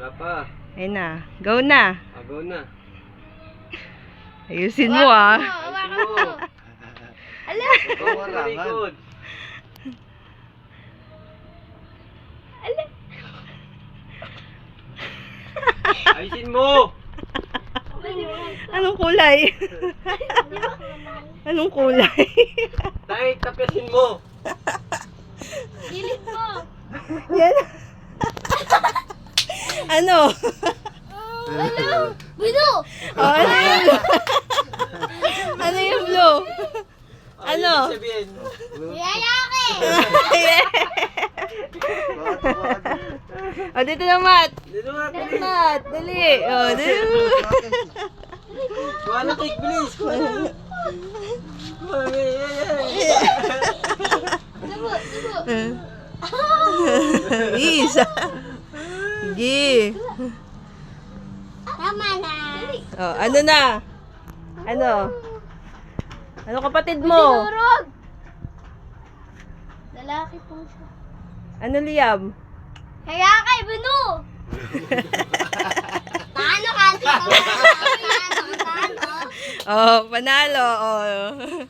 Wala pa. Ayun na. Go na. Agaw na. Ayusin mo ah. Ayusin mo. Ala! Ikaw ang talikod. Ala! Ayusin mo. Anong kulay? Anong kulay? Tay, tapiasin mo. Gilid mo! Yan. Ano? Ano? Budo! Oh, ano yung blue? Ano yung blue? Ano? Ibig sabihin? Yayaki! O, dito na, Mat. Dito nga, bilis. Mat, dali. O, dito. Kuha na cake, bilis. Kuha na. Subo! Subo! Isa. Sige. Tama na! O, ano na? Ano? Ano kapatid mo? Dinurog! Lalaki po siya. Ano, Liam? Kaya kay Bunu! Paano ka? Paano? Oh, panalo. Oh.